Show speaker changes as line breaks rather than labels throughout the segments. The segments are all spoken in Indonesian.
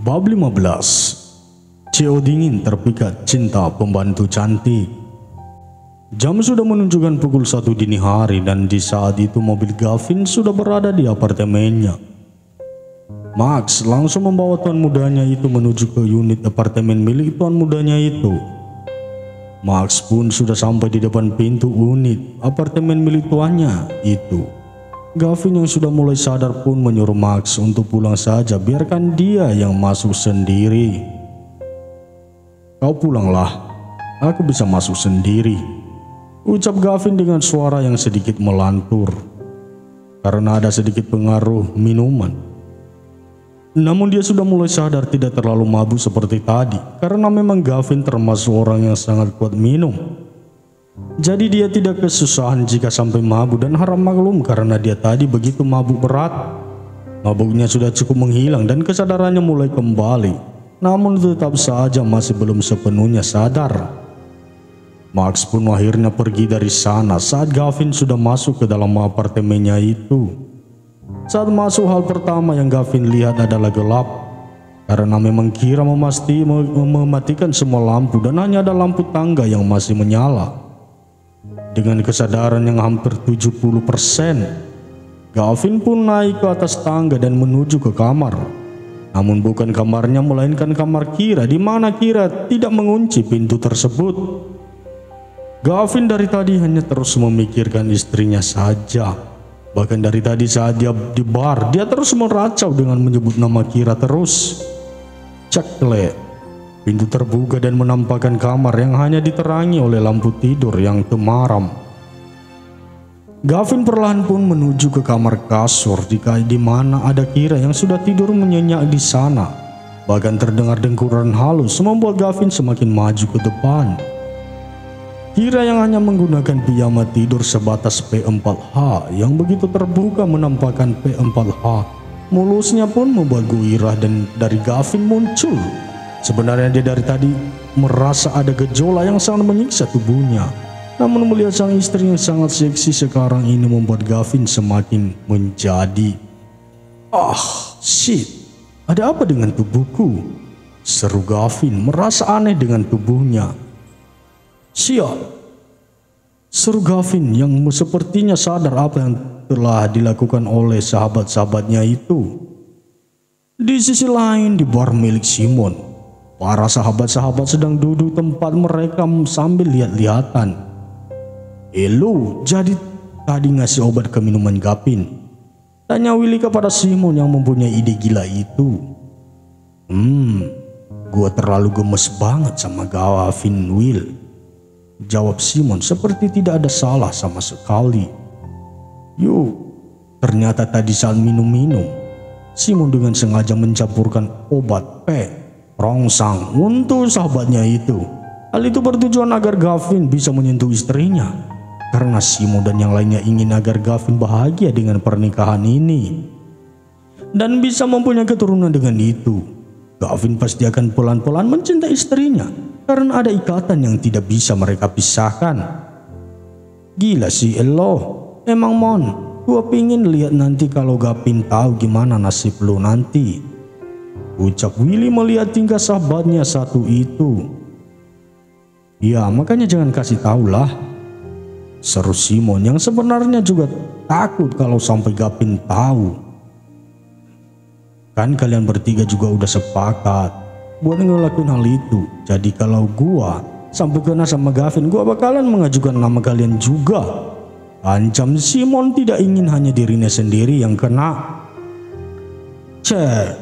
Bab 15. Cio dingin terpikat cinta pembantu cantik. Jam sudah menunjukkan pukul 1 dini hari dan di saat itu mobil Gavin sudah berada di apartemennya. Max langsung membawa tuan mudanya itu menuju ke unit apartemen milik tuan mudanya itu. Max pun sudah sampai di depan pintu unit apartemen milik tuannya itu. Gavin yang sudah mulai sadar pun menyuruh Max untuk pulang saja, biarkan dia yang masuk sendiri. "Kau pulanglah, aku bisa masuk sendiri," ucap Gavin dengan suara yang sedikit melantur karena ada sedikit pengaruh minuman. Namun dia sudah mulai sadar tidak terlalu mabuk seperti tadi karena memang Gavin termasuk orang yang sangat kuat minum. Jadi dia tidak kesusahan jika sampai mabuk dan harap maklum karena dia tadi begitu mabuk berat. Mabuknya sudah cukup menghilang dan kesadarannya mulai kembali, namun tetap saja masih belum sepenuhnya sadar. Max pun akhirnya pergi dari sana saat Gavin sudah masuk ke dalam apartemennya itu. Saat masuk, hal pertama yang Gavin lihat adalah gelap karena memang Kira mematikan semua lampu dan hanya ada lampu tangga yang masih menyala. Dengan kesadaran yang hampir 70%, Gavin pun naik ke atas tangga dan menuju ke kamar. Namun bukan kamarnya melainkan kamar Kira, di mana Kira tidak mengunci pintu tersebut. Gavin dari tadi hanya terus memikirkan istrinya saja. Bahkan dari tadi saat dia di bar, dia terus meracau dengan menyebut nama Kira terus. Cekle. Pintu terbuka dan menampakkan kamar yang hanya diterangi oleh lampu tidur yang temaram. Gavin perlahan pun menuju ke kamar kasur di mana ada Kira yang sudah tidur menyenyak di sana. Bahkan terdengar dengkuran halus membuat Gavin semakin maju ke depan. Kira yang hanya menggunakan piyama tidur sebatas P4H yang begitu terbuka menampakkan P4H. Mulusnya pun membuat gairah dan dari Gavin muncul. Sebenarnya dia dari tadi merasa ada gejolak yang sangat menyiksa tubuhnya. Namun melihat sang istri yang sangat seksi sekarang ini membuat Gavin semakin menjadi. Shit, ada apa dengan tubuhku? Seru Gavin merasa aneh dengan tubuhnya. Sial, seru Gavin yang sepertinya sadar apa yang telah dilakukan oleh sahabat-sahabatnya itu. Di sisi lain di bar milik Simon, para sahabat-sahabat sedang duduk tempat mereka sambil lihat-lihatan. "Lu jadi tadi ngasih obat ke minuman Gavin?" tanya Willy kepada Simon yang mempunyai ide gila itu. Gua terlalu gemes banget sama Gavin, Will," jawab Simon seperti tidak ada salah sama sekali. Ternyata tadi saat minum-minum, Simon dengan sengaja mencampurkan obat rongsang untuk sahabatnya itu. Hal itu bertujuan agar Gavin bisa menyentuh istrinya, karena Simon dan yang lainnya ingin agar Gavin bahagia dengan pernikahan ini dan bisa mempunyai keturunan dengan itu. Gavin pasti akan pelan-pelan mencintai istrinya karena ada ikatan yang tidak bisa mereka pisahkan. Gila sih lo, emang Mon, gua pingin lihat nanti kalau Gavin tahu gimana nasib lo nanti, ucap Willy melihat tingkah sahabatnya satu itu. "Ya makanya jangan kasih tahu lah," seru Simon yang sebenarnya juga takut kalau sampai Gavin tahu. "Kan kalian bertiga juga udah sepakat buat ngelakuin hal itu. Jadi kalau gua sampai kena sama Gavin, gua bakalan mengajukan nama kalian juga," ancam Simon tidak ingin hanya dirinya sendiri yang kena.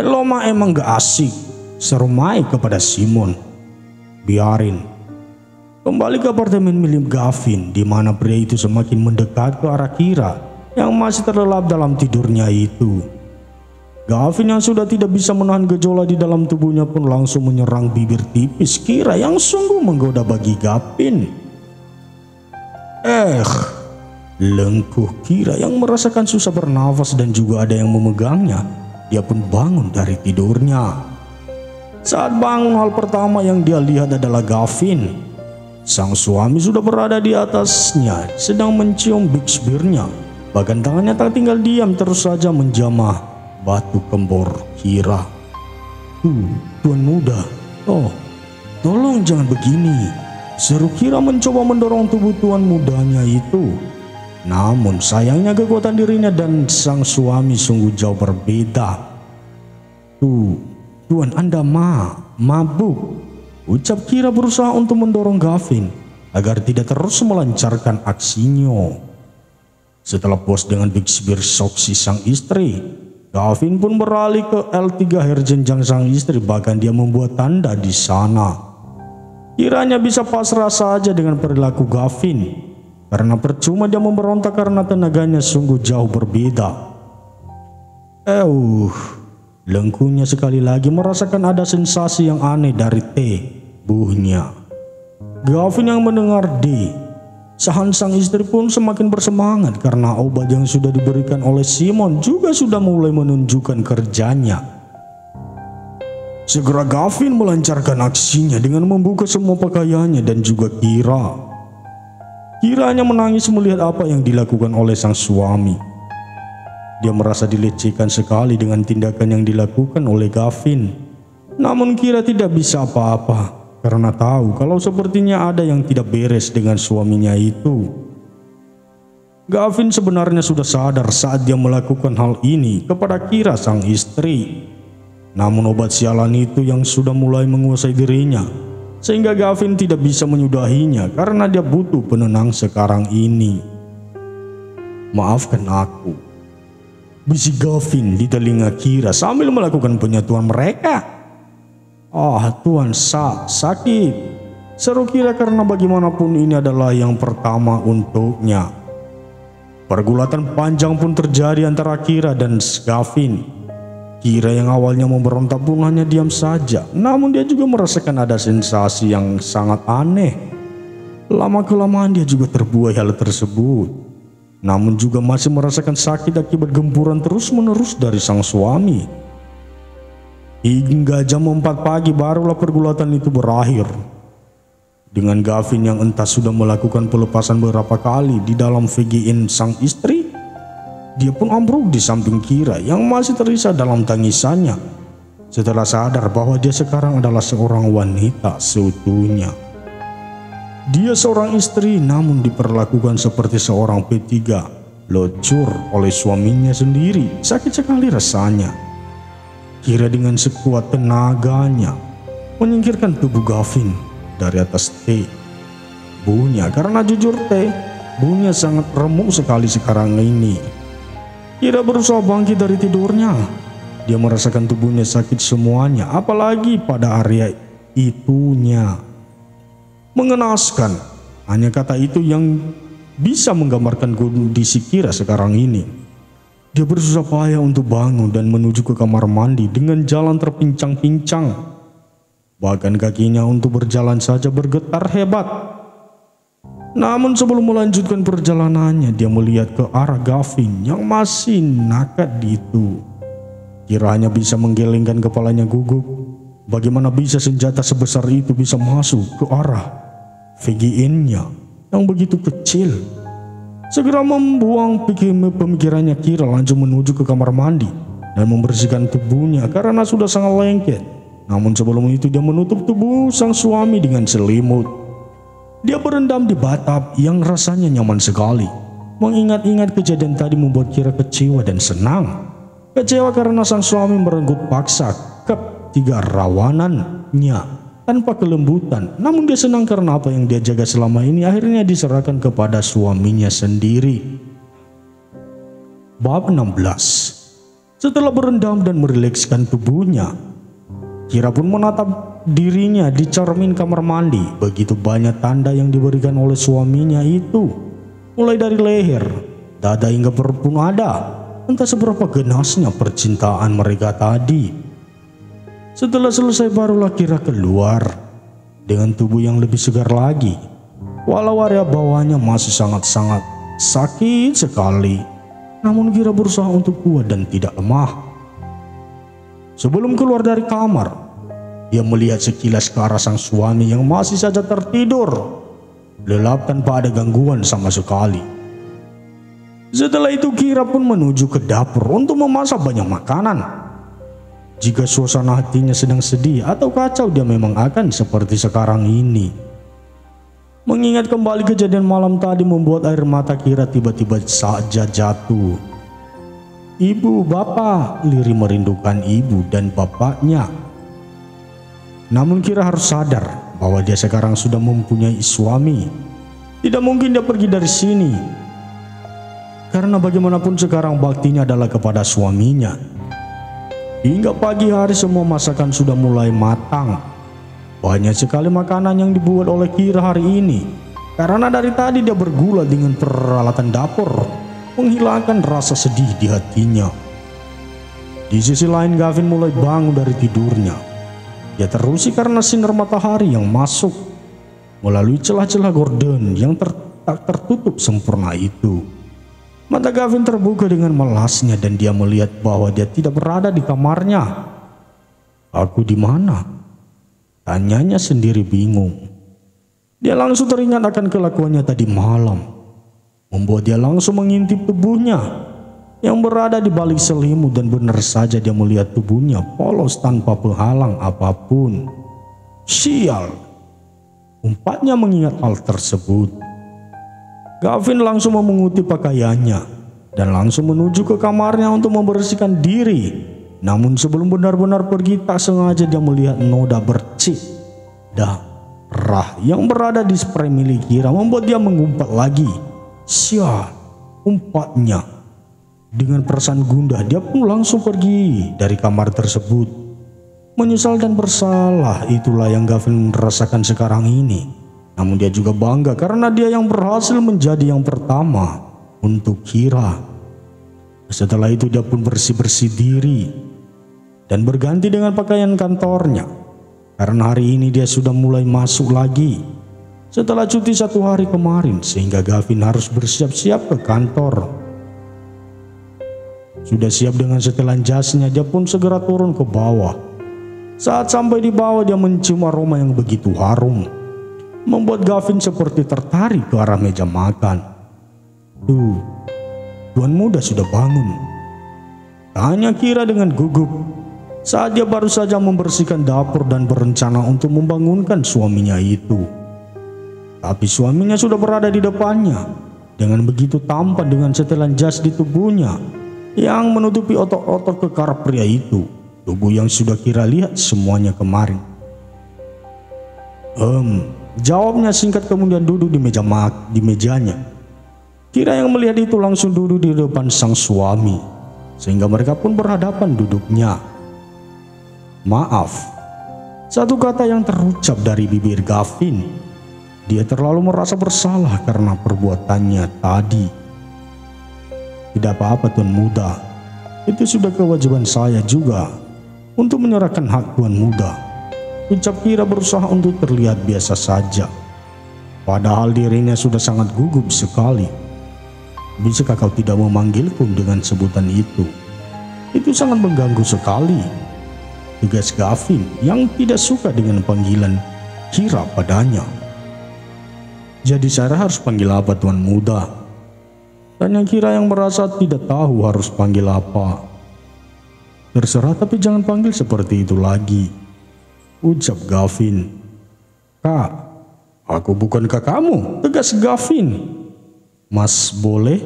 "Lo mah emang gak asik," seru Mike kepada Simon. "Biarin." Kembali ke apartemen milik Gavin, di mana pria itu semakin mendekat ke arah Kira yang masih terlelap dalam tidurnya itu. Gavin yang sudah tidak bisa menahan gejolak di dalam tubuhnya pun langsung menyerang bibir tipis Kira yang sungguh menggoda bagi Gavin. Lengkuh Kira yang merasakan susah bernafas dan juga ada yang memegangnya. Dia pun bangun dari tidurnya. Saat bangun, hal pertama yang dia lihat adalah Gavin. Sang suami sudah berada di atasnya sedang mencium big spear-nya. Bahkan tangannya tak tinggal diam, terus saja menjamah batu kembor Kira. Tuan muda, oh, tolong jangan begini, seru Kira mencoba mendorong tubuh tuan mudanya itu. Namun sayangnya kekuatan dirinya dan sang suami sungguh jauh berbeda. Tuan Anda mabuk, ucap Kira berusaha untuk mendorong Gavin agar tidak terus melancarkan aksinya. Setelah puas dengan bibir soksi sang istri, Gavin pun beralih ke L3 hair jenjang sang istri, bahkan dia membuat tanda di sana. Kiranya bisa pasrah saja dengan perilaku Gavin, karena percuma dia memberontak karena tenaganya sungguh jauh berbeda. Lengkunya sekali lagi merasakan ada sensasi yang aneh dari tubuhnya. Gavin yang mendengar sahan sang istri pun semakin bersemangat karena obat yang sudah diberikan oleh Simon juga sudah mulai menunjukkan kerjanya. Segera Gavin melancarkan aksinya dengan membuka semua pakaiannya dan juga Kiranya menangis melihat apa yang dilakukan oleh sang suami. Dia merasa dilecehkan sekali dengan tindakan yang dilakukan oleh Gavin. Namun Kira tidak bisa apa-apa karena tahu kalau sepertinya ada yang tidak beres dengan suaminya itu. Gavin sebenarnya sudah sadar saat dia melakukan hal ini kepada Kira sang istri. Namun obat sialan itu yang sudah mulai menguasai dirinya, sehingga Gavin tidak bisa menyudahinya karena dia butuh penenang sekarang ini. Maafkan aku, bisik Gavin di telinga Kira sambil melakukan penyatuan mereka. Tuan sakit, seru Kira karena bagaimanapun ini adalah yang pertama untuknya. Pergulatan panjang pun terjadi antara Kira dan Gavin. Kira yang awalnya memberontak pun hanya diam saja, namun dia juga merasakan ada sensasi yang sangat aneh. Lama-kelamaan dia juga terbuai hal tersebut, namun juga masih merasakan sakit akibat gempuran terus-menerus dari sang suami. Hingga jam 4 pagi barulah pergulatan itu berakhir. Dengan Gavin yang entah sudah melakukan pelepasan beberapa kali di dalam VGN sang istri, dia pun ambruk di samping Kira yang masih terisak dalam tangisannya setelah sadar bahwa dia sekarang adalah seorang wanita seutuhnya. Dia seorang istri namun diperlakukan seperti seorang P3, locur oleh suaminya sendiri. Sakit sekali rasanya. Kira dengan sekuat tenaganya menyingkirkan tubuh Gavin dari atas tubuhnya karena jujur tubuhnya sangat remuk sekali sekarang ini. Kira berusaha bangkit dari tidurnya. Dia merasakan tubuhnya sakit semuanya, apalagi pada area itunya. Mengenaskan, hanya kata itu yang bisa menggambarkan kondisi Kira sekarang ini. Dia berusaha payah untuk bangun dan menuju ke kamar mandi dengan jalan terpincang-pincang. Bahkan kakinya untuk berjalan saja bergetar hebat. Namun sebelum melanjutkan perjalanannya, dia melihat ke arah Gavin yang masih nakad itu. Kiranya bisa menggelengkan kepalanya gugup. Bagaimana bisa senjata sebesar itu bisa masuk ke arah VGN-nya yang begitu kecil? Segera membuang pemikirannya, Kira langsung menuju ke kamar mandi dan membersihkan tubuhnya karena sudah sangat lengket. Namun sebelum itu dia menutup tubuh sang suami dengan selimut. Dia berendam di bathtub yang rasanya nyaman sekali. Mengingat-ingat kejadian tadi membuat Kira kecewa dan senang. Kecewa karena sang suami merenggut paksa ketidakrawanannya tanpa kelembutan, namun dia senang karena apa yang dia jaga selama ini akhirnya diserahkan kepada suaminya sendiri. Bab 16. Setelah berendam dan merilekskan tubuhnya, Kira pun menatap dirinya di cermin kamar mandi. Begitu banyak tanda yang diberikan oleh suaminya itu, mulai dari leher, dada hingga perut pun ada. Entah seberapa ganasnya percintaan mereka tadi. Setelah selesai barulah Kira keluar dengan tubuh yang lebih segar lagi. Walau area bawahnya masih sangat-sangat sakit sekali, namun Kira berusaha untuk kuat dan tidak lemah. Sebelum keluar dari kamar, dia melihat sekilas ke arah sang suami yang masih saja tertidur, lelap tanpa ada gangguan sama sekali. Setelah itu Kira pun menuju ke dapur untuk memasak banyak makanan. Jika suasana hatinya sedang sedih atau kacau, dia memang akan seperti sekarang ini. Mengingat kembali kejadian malam tadi membuat air mata Kira tiba-tiba saja jatuh. Ibu, bapak, Liri merindukan ibu dan bapaknya. Namun Kira harus sadar bahwa dia sekarang sudah mempunyai suami. Tidak mungkin dia pergi dari sini. Karena bagaimanapun sekarang baktinya adalah kepada suaminya. Hingga pagi hari semua masakan sudah mulai matang. Banyak sekali makanan yang dibuat oleh Kira hari ini. Karena dari tadi dia bergula dengan peralatan dapur, menghilangkan rasa sedih di hatinya. Di sisi lain Gavin mulai bangun dari tidurnya. Dia terusik karena sinar matahari yang masuk melalui celah-celah gorden yang tak tertutup sempurna itu. Mata Gavin terbuka dengan melasnya dan dia melihat bahwa dia tidak berada di kamarnya. Aku di mana? Tanyanya sendiri bingung. Dia langsung teringat akan kelakuannya tadi malam, membuat dia langsung mengintip tubuhnya yang berada di balik selimut, dan benar saja dia melihat tubuhnya polos tanpa penghalang apapun. Sial, umpatnya mengingat hal tersebut. Gavin langsung memunguti pakaiannya dan langsung menuju ke kamarnya untuk membersihkan diri. Namun sebelum benar-benar pergi, tak sengaja dia melihat noda bercik darah yang berada di spray milik Kira, membuat dia mengumpat lagi. Sial, umpatnya. Dengan perasaan gundah dia pun langsung pergi dari kamar tersebut. Menyesal dan bersalah itulah yang Gavin rasakan sekarang ini. Namun dia juga bangga karena dia yang berhasil menjadi yang pertama untuk Kira. Setelah itu dia pun bersih-bersih diri dan berganti dengan pakaian kantornya. Karena hari ini dia sudah mulai masuk lagi setelah cuti 1 hari kemarin, sehingga Gavin harus bersiap-siap ke kantor. Sudah siap dengan setelan jasnya, dia pun segera turun ke bawah. Saat sampai di bawah, dia mencium aroma yang begitu harum, membuat Gavin seperti tertarik ke arah meja makan. Tuan muda sudah bangun?" tanya Kira dengan gugup saat dia baru saja membersihkan dapur dan berencana untuk membangunkan suaminya itu. Tapi suaminya sudah berada di depannya dengan begitu tampan dengan setelan jas di tubuhnya yang menutupi otot-otot kekar pria itu, tubuh yang sudah Kira lihat semuanya kemarin. Jawabnya singkat, kemudian duduk di mejanya. Kira yang melihat itu langsung duduk di depan sang suami, sehingga mereka pun berhadapan duduknya. "Maaf," satu kata yang terucap dari bibir Gavin. Dia terlalu merasa bersalah karena perbuatannya tadi. "Tidak apa-apa Tuan Muda, itu sudah kewajiban saya juga untuk menyerahkan hak Tuan Muda," ucap Kira berusaha untuk terlihat biasa saja. Padahal dirinya sudah sangat gugup sekali. "Bisakah kau tidak memanggilku dengan sebutan itu? Itu sangat mengganggu sekali," tegas Gavin yang tidak suka dengan panggilan Kira padanya. "Jadi saya harus panggil apa Tuan Muda?" tanya Kira yang merasa tidak tahu harus panggil apa. "Terserah, tapi jangan panggil seperti itu lagi," ucap Gavin. "Kak, aku bukan kakakmu," tegas Gavin. "Mas boleh?"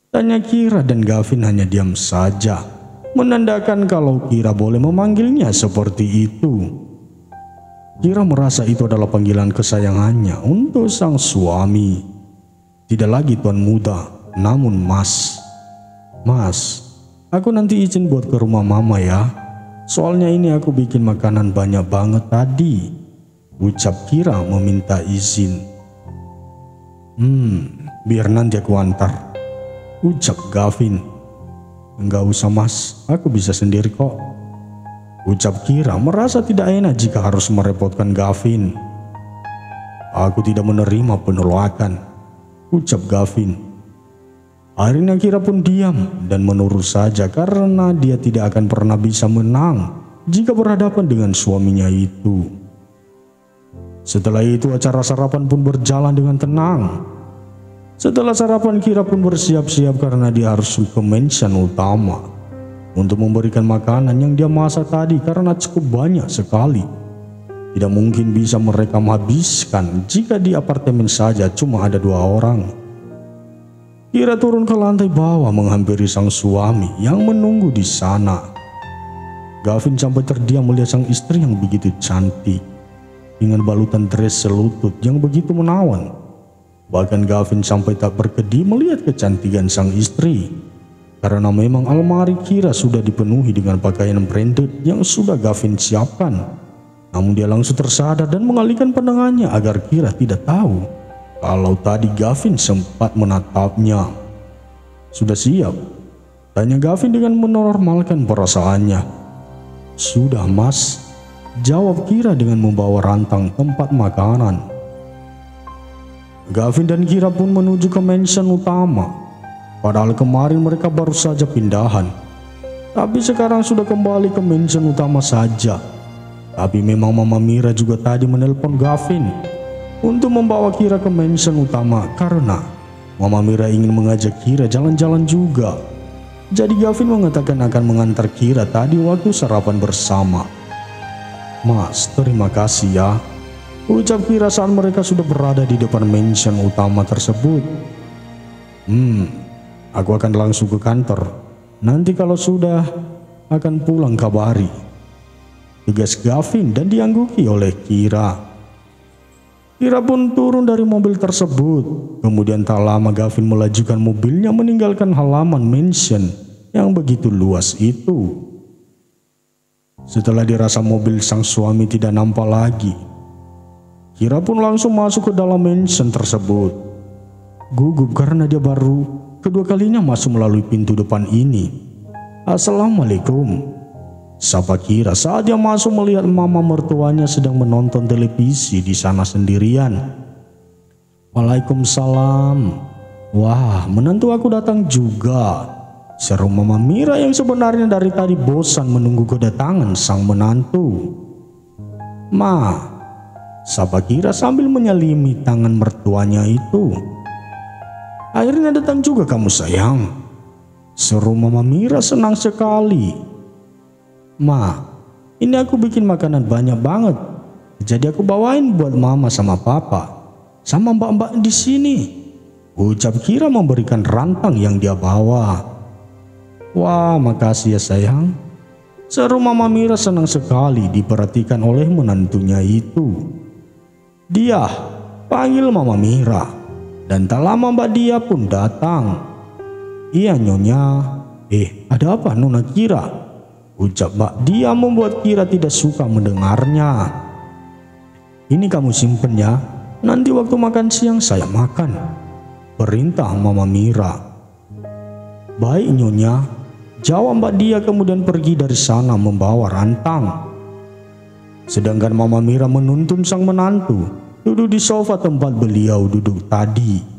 tanya Kira, dan Gavin hanya diam saja, menandakan kalau Kira boleh memanggilnya seperti itu. Kira merasa itu adalah panggilan kesayangannya untuk sang suami. Tidak lagi Tuan Muda, namun Mas. "Mas, aku nanti izin buat ke rumah Mama ya. Soalnya ini aku bikin makanan banyak banget tadi," ucap Kira meminta izin. Biar nanti aku antar," ucap Gavin. "Enggak usah Mas, aku bisa sendiri kok," ucap Kira merasa tidak enak jika harus merepotkan Gavin. "Aku tidak menerima penolakan," ucap Gavin. Akhirnya Kira pun diam dan menurut saja karena dia tidak akan pernah bisa menang jika berhadapan dengan suaminya itu. Setelah itu acara sarapan pun berjalan dengan tenang. Setelah sarapan Kira pun bersiap-siap karena dia harus ke mansion utama untuk memberikan makanan yang dia masak tadi karena cukup banyak sekali. Tidak mungkin bisa mereka menghabiskan jika di apartemen saja cuma ada 2 orang. Kira turun ke lantai bawah menghampiri sang suami yang menunggu di sana. Gavin sampai terdiam melihat sang istri yang begitu cantik dengan balutan dress selutut yang begitu menawan. Bahkan Gavin sampai tak berkedip melihat kecantikan sang istri, karena memang almari Kira sudah dipenuhi dengan pakaian branded yang sudah Gavin siapkan. Namun dia langsung tersadar dan mengalihkan pandangannya agar Kira tidak tahu kalau tadi Gavin sempat menatapnya. "Sudah siap?" tanya Gavin dengan menormalkan perasaannya. "Sudah, Mas," jawab Kira dengan membawa rantang tempat makanan. Gavin dan Kira pun menuju ke mansion utama. Padahal kemarin mereka baru saja pindahan, tapi sekarang sudah kembali ke mansion utama saja. Tapi memang Mama Mira juga tadi menelpon Gavin untuk membawa Kira ke mansion utama karena Mama Mira ingin mengajak Kira jalan-jalan juga. Jadi Gavin mengatakan akan mengantar Kira tadi waktu sarapan bersama. "Mas, terima kasih ya," ucap Kira saat mereka sudah berada di depan mansion utama tersebut. Aku akan langsung ke kantor. Nanti kalau sudah akan pulang kabari," tugas Gavin dan diangguki oleh Kira. Kira pun turun dari mobil tersebut. Kemudian tak lama Gavin melajukan mobilnya meninggalkan halaman mansion yang begitu luas itu. Setelah dirasa mobil sang suami tidak nampak lagi, Kira pun langsung masuk ke dalam mansion tersebut. Gugup karena dia baru kedua kalinya masuk melalui pintu depan ini. "Assalamualaikum," sapa Kira saat dia masuk melihat mama mertuanya sedang menonton televisi di sana sendirian. "Waalaikumsalam. Wah, menantu aku datang juga," seru Mama Mira yang sebenarnya dari tadi bosan menunggu kedatangan sang menantu. "Ma," sapa Kira sambil menyelimi tangan mertuanya itu. "Akhirnya datang juga kamu sayang," seru Mama Mira senang sekali. "Ma, ini aku bikin makanan banyak banget. Jadi aku bawain buat Mama sama Papa, sama mbak-mbak di sini," ucap Kira memberikan rantang yang dia bawa. "Wah, makasih ya sayang," seru Mama Mira senang sekali diperhatikan oleh menantunya itu. "Dia," panggil Mama Mira, dan tak lama Mbak Dia pun datang. "Iya Nyonya." Ada apa Nona Kira?" ucap Mbak Dia membuat Kira tidak suka mendengarnya. "Ini kamu simpen ya, nanti waktu makan siang saya makan," perintah Mama Mira. "Baik Nyonya," jawab Mbak Dia kemudian pergi dari sana membawa rantang. Sedangkan Mama Mira menuntun sang menantu duduk di sofa tempat beliau duduk tadi.